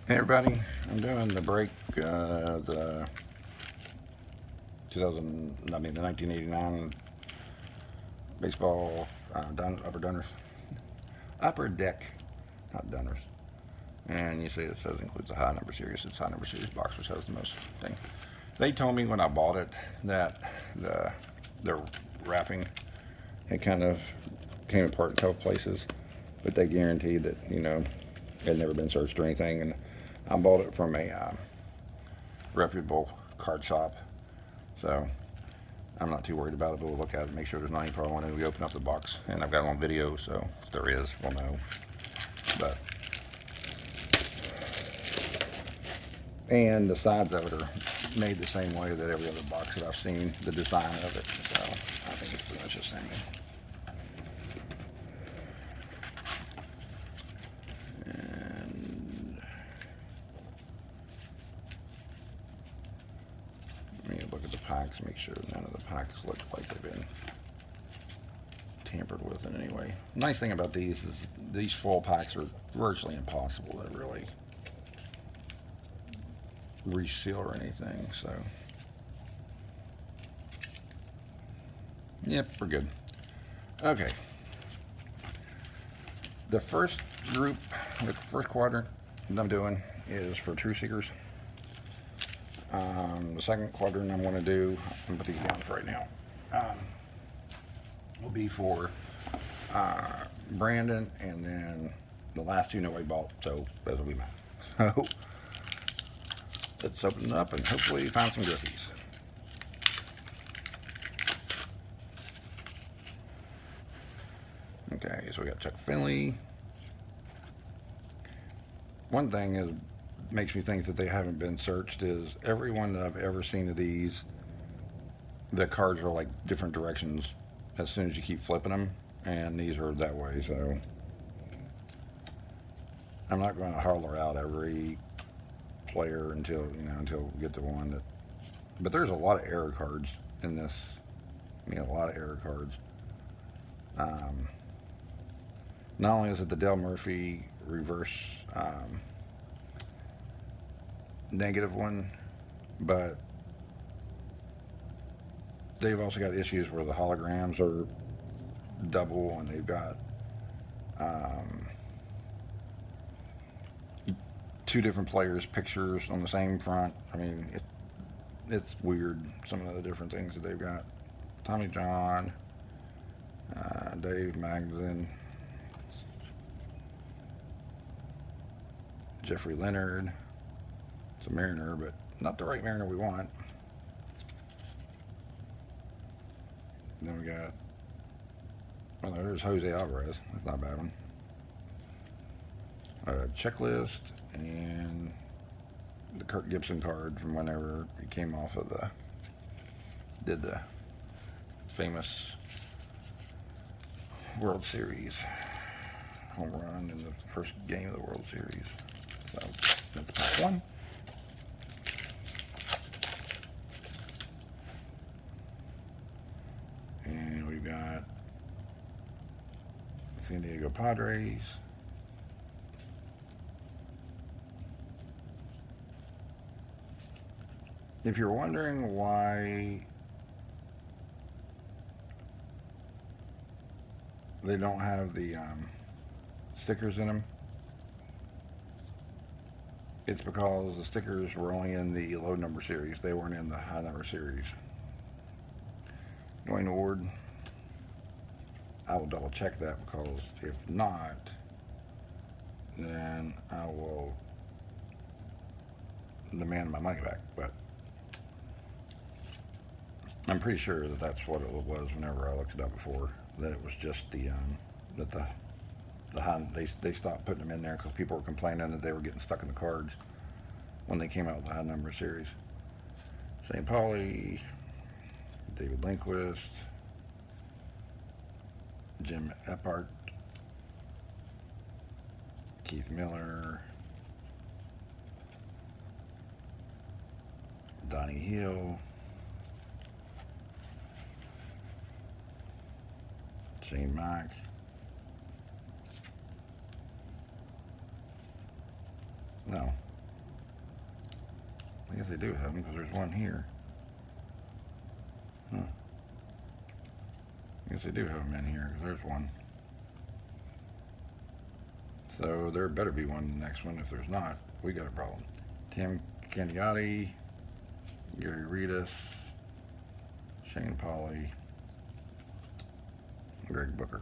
Hey everybody, I'm doing the break, the 1989 baseball upper deck, not Dunners. And you see it says includes the high number series. It's high number series box, which has the most things. They told me when I bought it that the wrapping it kind of came apart in a couple places, but they guaranteed that it had never been searched or anything. And I bought it from a reputable card shop, so I'm not too worried about it. But we'll look at it, make sure there's not any problem when we open up the box. And I've got it on video, so if there is, we'll know. But and the sides of it are made the same way that every other box that I've seen, the design of it. So I think it's pretty much the same. And let me look at the packs, make sure none of the packs look like they've been tampered with in any way. Nice thing about these is these full packs are virtually impossible to really reseal or anything, so yep, we're good. Okay, the first group, the first quadrant that I'm doing is for True Seekers. The second quadrant I'm going to do, I'm going to put these down for right now, will be for Brandon, and then the last two nobody bought, so those will be mine. So let's open it up and hopefully find some Griffies. Okay, so we got Chuck Finley. One thing is makes me think that they haven't been searched is every one that I've ever seen of these, the cards are like different directions as soon as you keep flipping them, and these are that way. So I'm not going to holler out every player until we get to one that. But there's a lot of error cards in this. I mean, a lot of error cards. Not only is it the Del Murphy reverse negative one, but they've also got issues where the holograms are double, and they've got two different players' pictures on the same front. I mean, it's weird, some of the different things that they've got. Tommy John, Dave Magdalene, Jeffrey Leonard. It's a Mariner, but not the right Mariner we want. Then we got, well, there's Jose Alvarez. That's not a bad one. Checklist, and the Kirk Gibson card from whenever he came off of did the famous World Series home run in the first game of the World Series. So that's pack one. And we've got San Diego Padres. If you're wondering why they don't have the stickers in them, it's because the stickers were only in the low number series. They weren't in the high number series. Dwayne Ward, I will double check that, because if not, then I will demand my money back. But I'm pretty sure that that's what it was whenever I looked it up before, that it was just that the high, they stopped putting them in there because people were complaining that they were getting stuck in the cards when they came out with the high number series. St. Pauli, David Lindquist, Jim Eppard, Keith Miller, Donnie Hill, Shane Mack, no, I guess they do have them because there's one here. I guess they do have them in here because there's one. So there better be one in the next one. If there's not, we got a problem. Tim Candiotti, Gary Reedus, Shane Pauley, Greg Booker.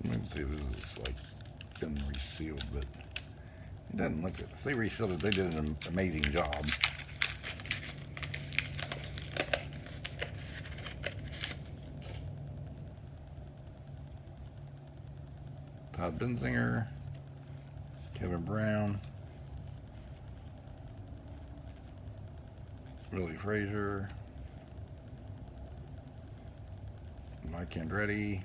Let me see if this is like been resealed, but it doesn't look it. If they resealed it, they did an amazing job. Todd Benzinger, Kevin Brown, Willie Frazier, Mike Andretti,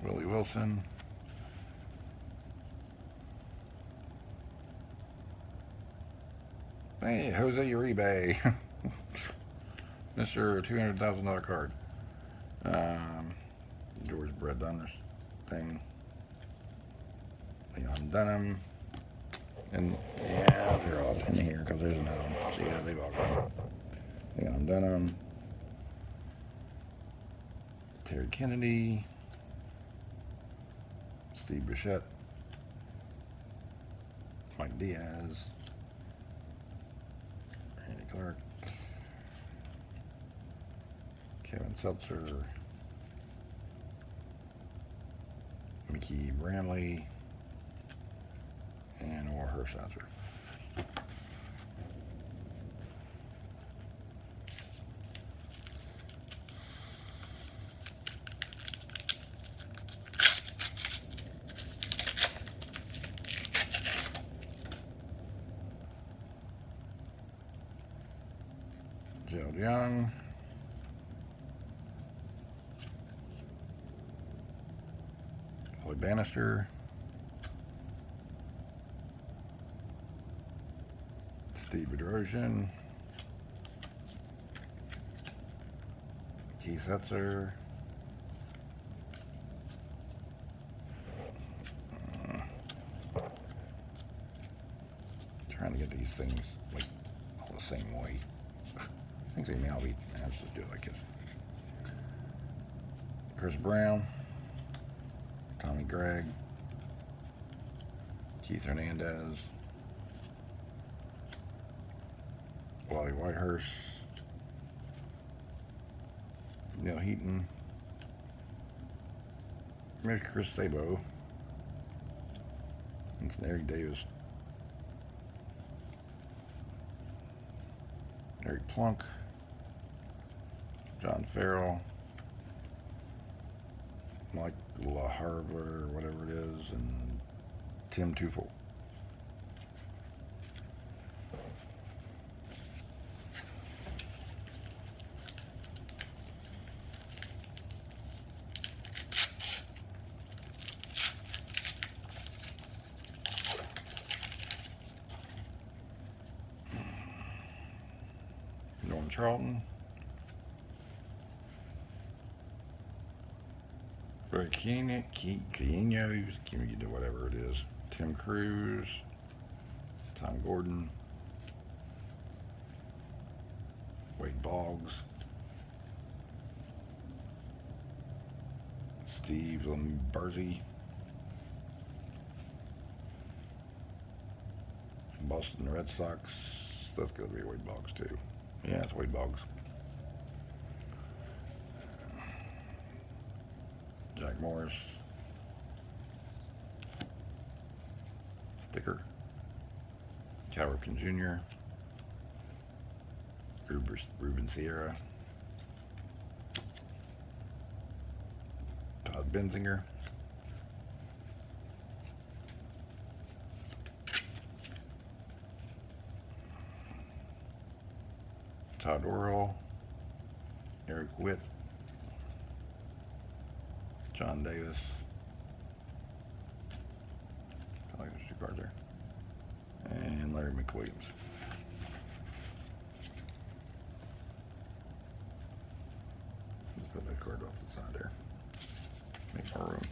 Willie Wilson, hey, Jose Uribe, Mr. $200,000 card. George Brett Dunner's thing. Leon Dunham. And yeah, they're all in here because there's another one. So yeah, they've all gone. Leon Dunham. Terry Kennedy. Steve Bichette. Mike Diaz. Randy Clark. Kevin Seltzer. Mickey Bramley. And Or Hershiser. Joe Young. Lloyd Bannister. Steve Bedrosian. Keith Setzer. Trying to get these things like all the same way. I think they may all be. Let's just do it like this. Chris Brown. Tommy Gregg. Keith Hernandez. Wally Whitehurst, Neil Heaton, Chris Sabo, and Eric Davis, Eric Plunk, John Farrell, Mike LaHarva, or whatever it is, and Tim Tufel. Norman Charlton, Greg Quinones, you do whatever it is. Tim Cruz, Tom Gordon, Wade Boggs, Steve Lamberzi, Boston Red Sox. That's going to be Wade Boggs too. Yeah, it's Wade Boggs. Jack Morris. Sticker. Cal Ripken Jr. Ruben Sierra. Todd Benzinger. Todd Orrell, Eric Witt, John Davis. I like those two cards there. And Larry McWilliams. Let's put that card off the side there. Make more room.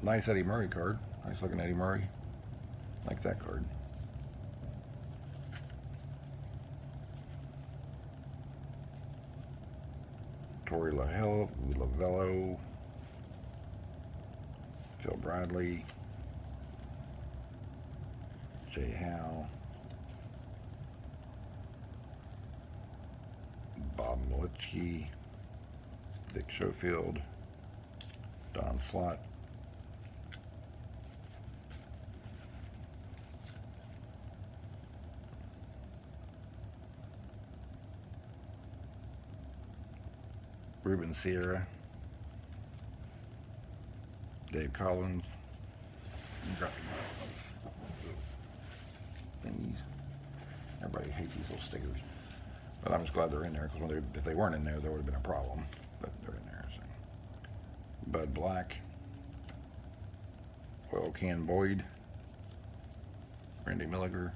Nice Eddie Murray card. Nice looking Eddie Murray. Like that card. Torey Lavello. Phil Bradley. Jay Howe. Bob Militsky. Dick Schofield. Don Slott. Ruben Sierra, Dave Collins, thingies. Everybody hates these little stickers, but I'm just glad they're in there because if they weren't in there, there would have been a problem. But they're in there. So. Bud Black, Oil Can Boyd, Randy Milliger,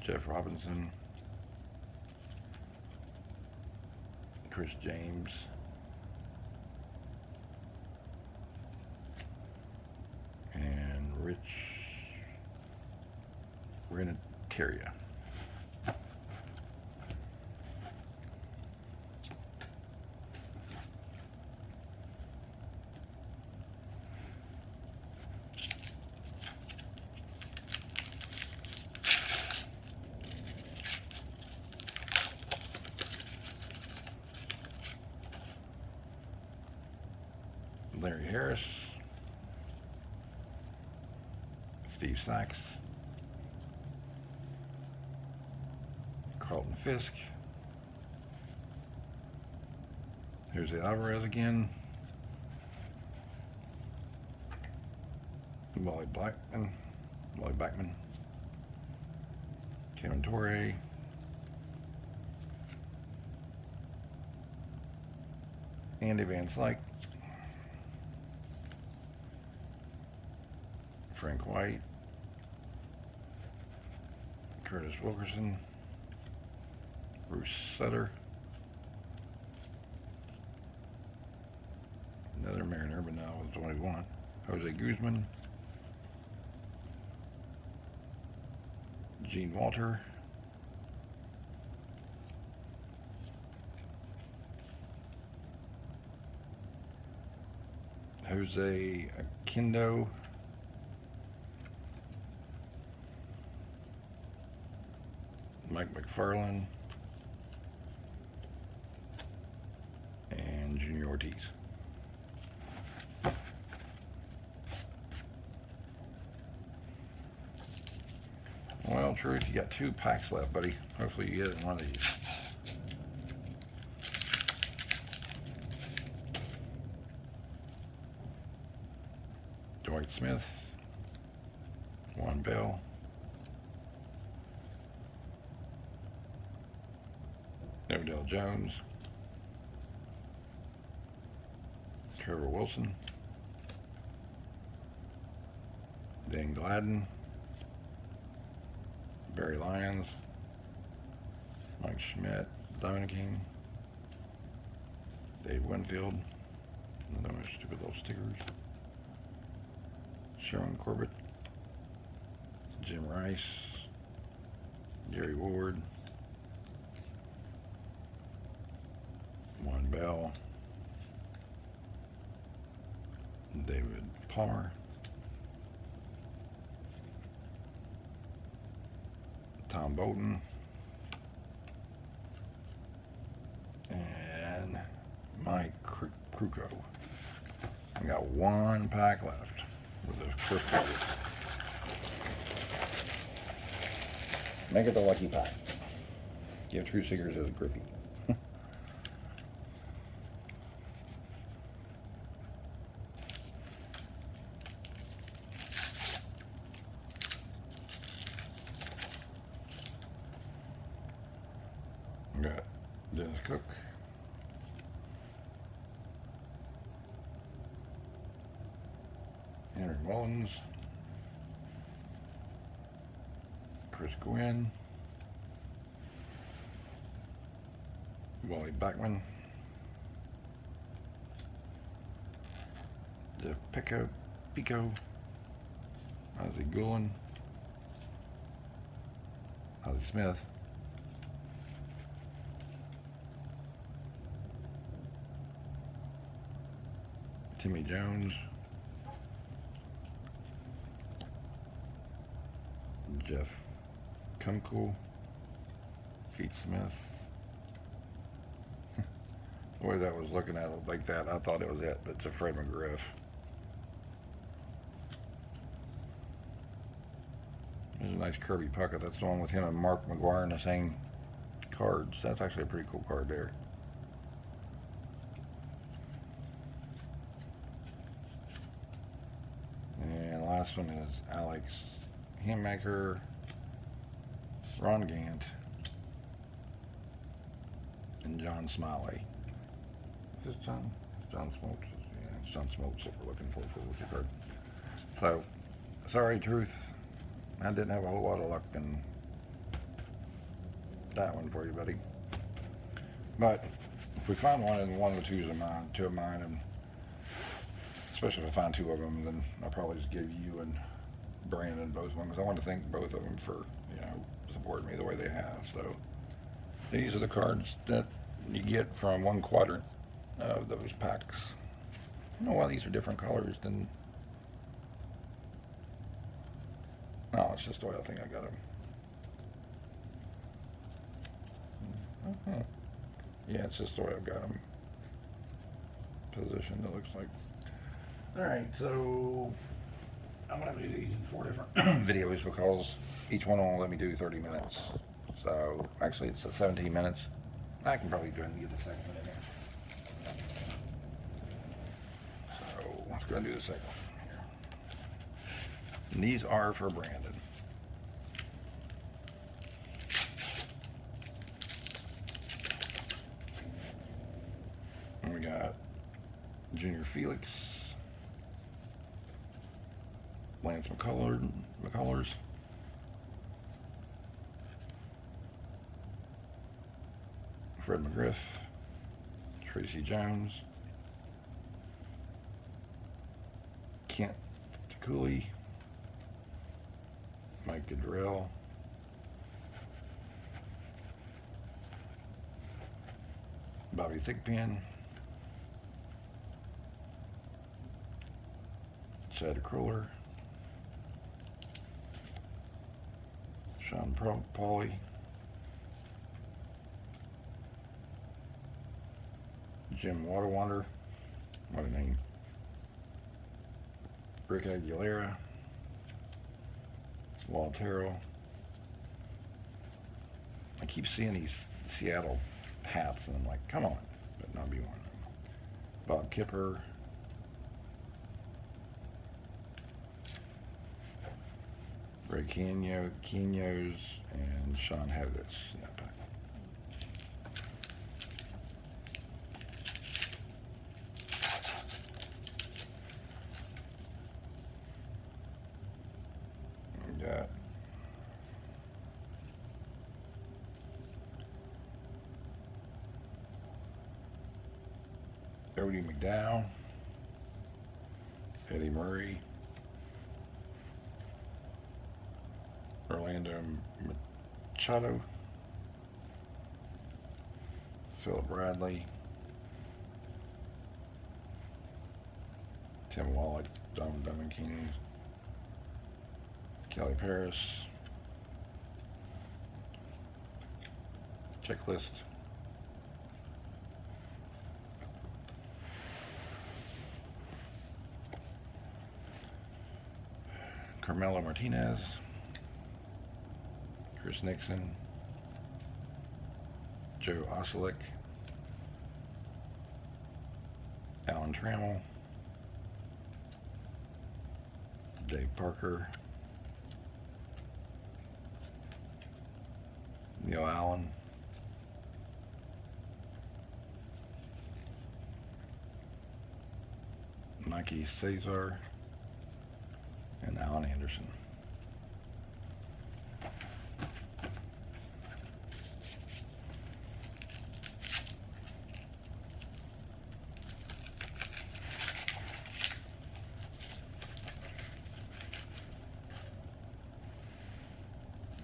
Jeff Robinson. Chris James, and Rich Renteria. Larry Harris, Steve Sachs, Carlton Fisk, Jose Alvarez again, Molly Blackman, Kevin Torrey, Andy Van Slyke, Frank White, Curtis Wilkerson, Bruce Sutter, another Mariner, but now with 21, Jose Guzman, Gene Walter, Jose Akindo, Mike McFarland, and Junior Ortiz. Well, Truth, you got 2 packs left, buddy. Hopefully you get it in one of these. Dwight Smith, Juan Bell, Odell Jones, Trevor Wilson, Dan Gladden, Barry Lyons, Mike Schmidt, Dominican, Dave Winfield, another one of those stupid little stickers, Sharon Corbett, Jim Rice, Jerry Ward, Juan Bell, David Palmer, Tom Bolton, and Mike Kruko. I got 1 pack left with the first pack. Make it the lucky pack. Yeah, True Seekers is Griffey. Got Dennis Cook. Henry Mullins. Chris Gwynn. Wally Backman. Jeff Pico. Ozzie Gulen. Ozzie Smith. Timmy Jones. Jeff Kunkel. Keith Smith. The way that was looking at it like that, I thought it was it, but it's a Fred McGriff. There's a nice Kirby Puckett. That's the one with him and Mark McGuire in the same cards. That's actually a pretty cool card there. And the last one is Alex Hammaker, Ron Gant, and John Smiley. Is this John? John Smoltz. Yeah, it's John Smoltz that we're looking for rookie card. So, sorry, Truth. I didn't have a whole lot of luck in that one for you, buddy. But if we find one in one of the two of mine, and especially if I find two of them, then I'll probably just give you and Brandon both of them, because I want to thank both of them for, supporting me the way they have. So these are the cards that you get from one quadrant of those packs. I don't know why these are different colors than. No, it's just the way I think I got them. Yeah, it's just the way I've got them positioned, it looks like. Alright, so I'm going to do these in 4 different videos because each one will let me do 30 minutes. So, actually it's 17 minutes. I can probably go ahead and get the second one in there. So, let's go ahead and do the second one here. And these are for Brandon. And we got Junior Felix, Lance McCullers, Fred McGriff, Tracy Jones, Kent Cooley, Mike Goodrell, Bobby Thickpen, Chad Kruller, Sean Pauly, Jim Waterwander, what a name, Rick Aguilera, Walt Terrell. I keep seeing these Seattle hats and I'm like, come on, but not be one of them. Bob Kipper, Ray Quinones, and Sean Hovitz in that pack. We got Cody McDowell, Eddie Murray, Orlando Machado, Philip Bradley, Tim Wallach, Don King, Kelly Paris, Checklist, Carmelo Martinez, Chris Nixon, Joe Oselick, Alan Trammell, Dave Parker, Neil Allen, Mikey Cesar, and Alan Anderson.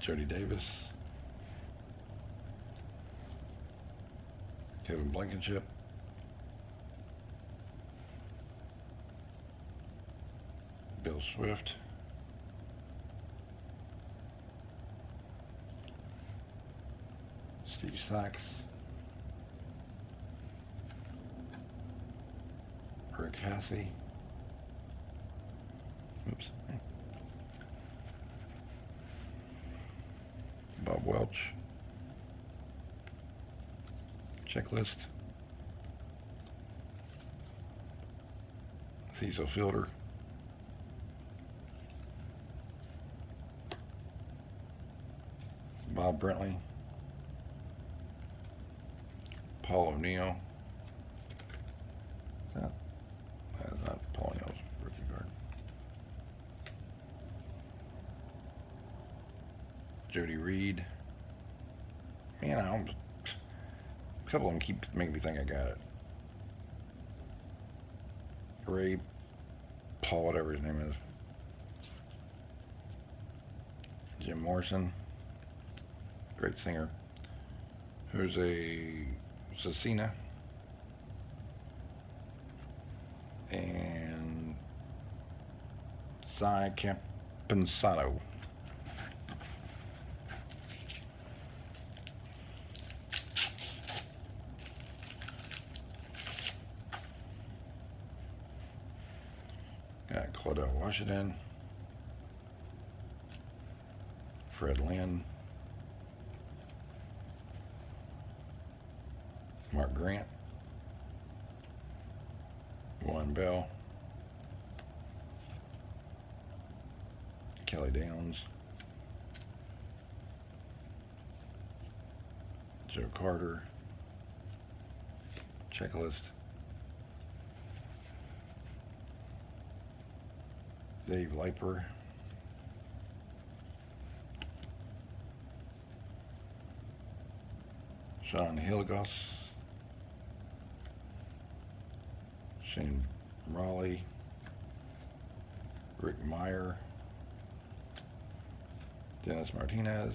Jody Davis, Kevin Blankenship, Bill Swift, Steve Sachs, Rick Hassey, Bob Welch, Checklist, Cecil Fielder, Bob Brentley, Paul O'Neill. That's not Paul O'Neill's rookie card. Jody Reed. Man, a couple of them keep making me think I got it. Ray Paul, whatever his name is. Jim Morrison. Great singer. Here's a Cecina. And Cy Campensano. Got Claudel Washington, Fred Lynn, Mark Grant, Warren Bell, Kelly Downs, Joe Carter, Checklist, Dave Leiper, Sean Hilgos, Shane Raleigh, Rick Meyer, Dennis Martinez,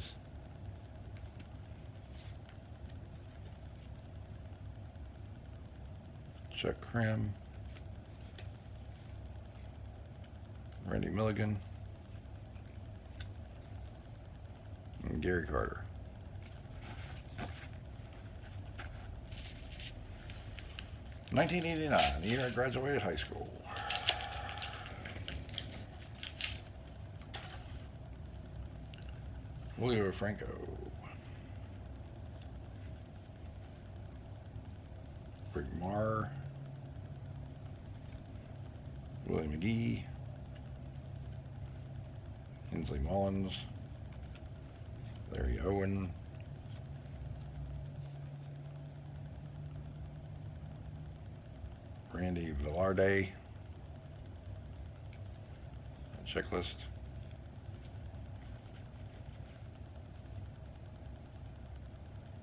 Chuck Krim, Randy Milligan, and Gary Carter. (1989), the year I graduated high school. Julio Franco, Rick Marr, Willie McGee, Hensley Mullins, Larry Owen, Randy Velarde, Checklist,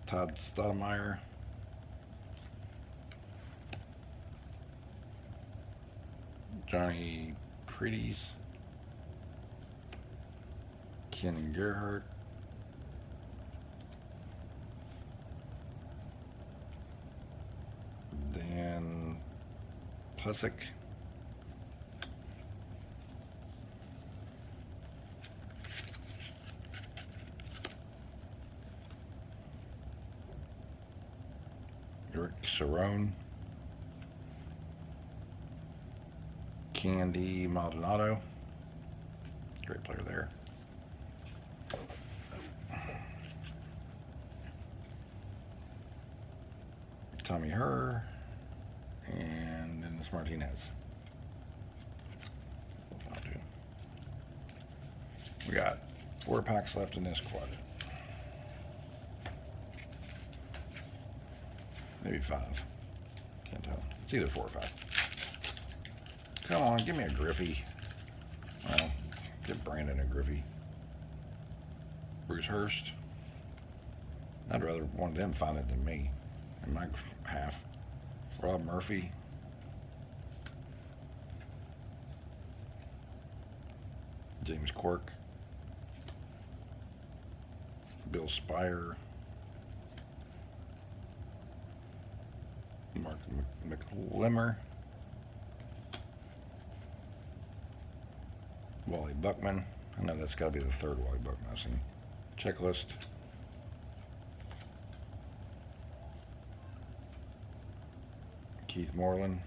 Todd Stoudemire, Johnny Pretties, Ken Gerhardt, Dan Plessick, Rick Cerrone, Candy Maldonado, great player there. Tommy Herr, and then this Martinez. We got 4 packs left in this quadrant. Maybe 5. Can't tell. It's either 4 or 5. Come on, give me a Griffey. Well, give Brandon a Griffey. Bruce Hurst. I'd rather one of them find it than me in my half. Rob Murphy. James Quirk. Bill Spire. Mark McLimmer. Wally Buckman. I know that's got to be the 3rd Wally Buckman I've seen. Checklist. Keith Moreland.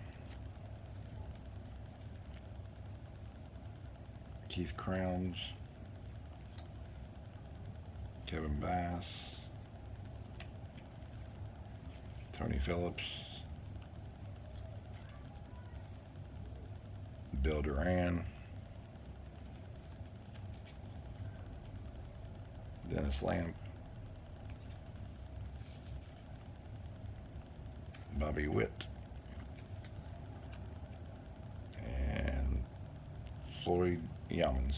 Keith Crowns. Kevin Bass. Tony Phillips. Bill Duran. Dennis Lamb. Bobby Witt. And Floyd Yammans.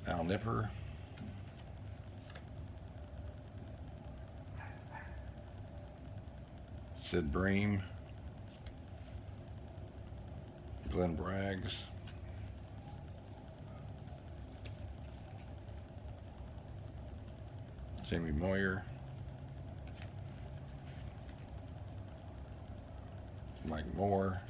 Al Nipper. Sid Bream. Glenn Braggs. Jamie Moyer. Mike Moore.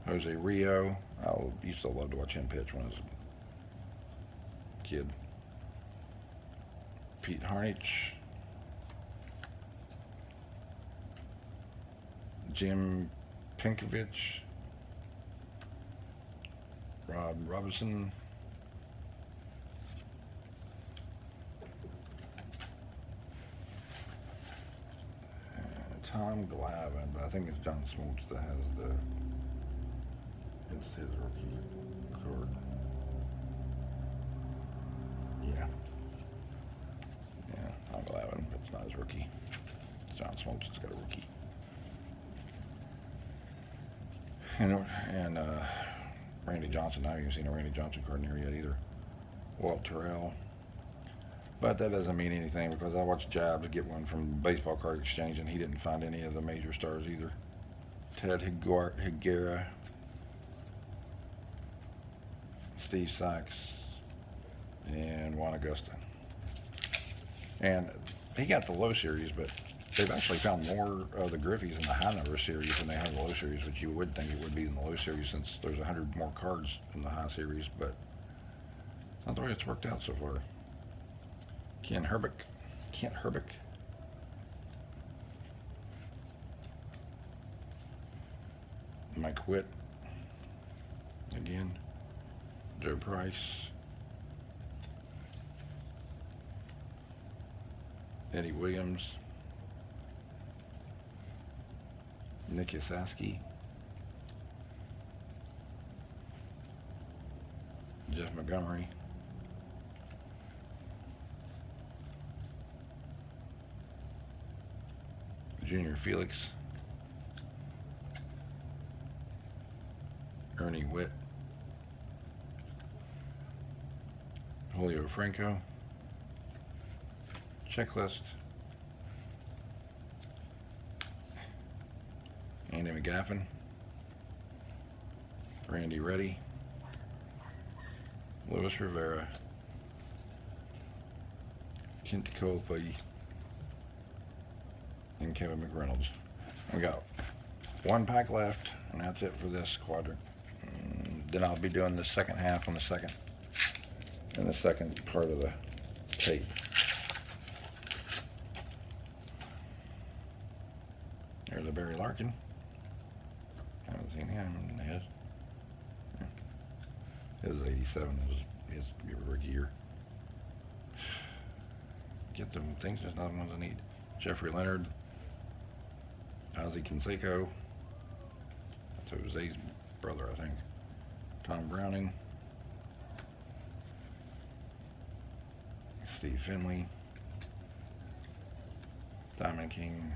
Jose Rio. I used to love to watch him pitch when I was a kid. Pete Harnich. Jim Pinkovich. Rob Robinson. Tom Glavine, but I think it's John Smoltz that has the. It's his rookie card. Yeah. Yeah, Tom Glavine, but it's not his rookie. It's John Smoltz that's got a rookie. And Randy Johnson. I haven't seen a Randy Johnson card near yet either. Walt Terrell. But that doesn't mean anything because I watched Jabs get one from Baseball Card Exchange and he didn't find any of the major stars either. Ted Higuera. Steve Sykes. And Juan Augusta. And he got the low series, but they've actually found more of the Griffeys in the high number series than they have in the low series, which you would think it would be in the low series since there's 100 more cards in the high series, but it's not the way it's worked out so far. Kent Herbeck. Mike Witt. Again. Joe Price. Eddie Williams. Nick Yasaski. Jeff Montgomery. Junior Felix. Ernie Witt. Julio Franco. Checklist. Andy McGaffin. Randy Reddy. Luis Rivera. Kent Colby. And Kevin McReynolds. We got 1 pack left, and that's it for this quadrant. Then I'll be doing the second half on the second part of the tape. There's a Barry Larkin. Haven't seen him in his. His 87 was his rookie year. Get them things, just not the ones I need. Jeffrey Leonard. Ozzie Canseco. That's Jose's brother, I think. Tom Browning. Steve Finley. Diamond King.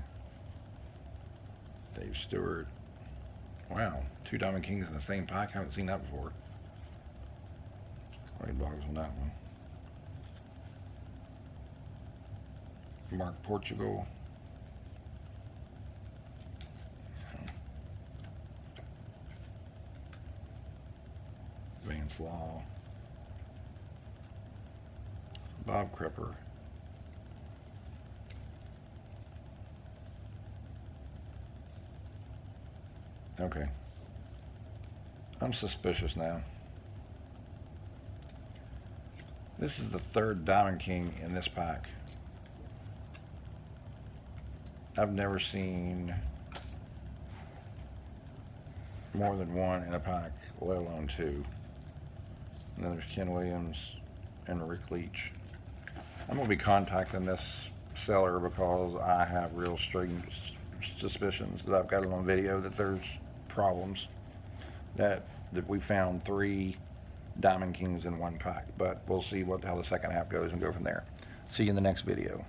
Dave Stewart. Wow, 2 Diamond Kings in the same pack. I haven't seen that before. White blogs on that one. Mark Portugal. Vance Law. Bob Crepper. Okay. I'm suspicious now. This is the 3rd Diamond King in this pack. I've never seen more than 1 in a pack, let alone 2. And then there's Ken Williams and Rick Leach. I'm going to be contacting this seller because I have real strange suspicions that I've got it on video that there's problems, that we found 3 Diamond Kings in 1 pack. But we'll see how the second half goes and go from there. See you in the next video.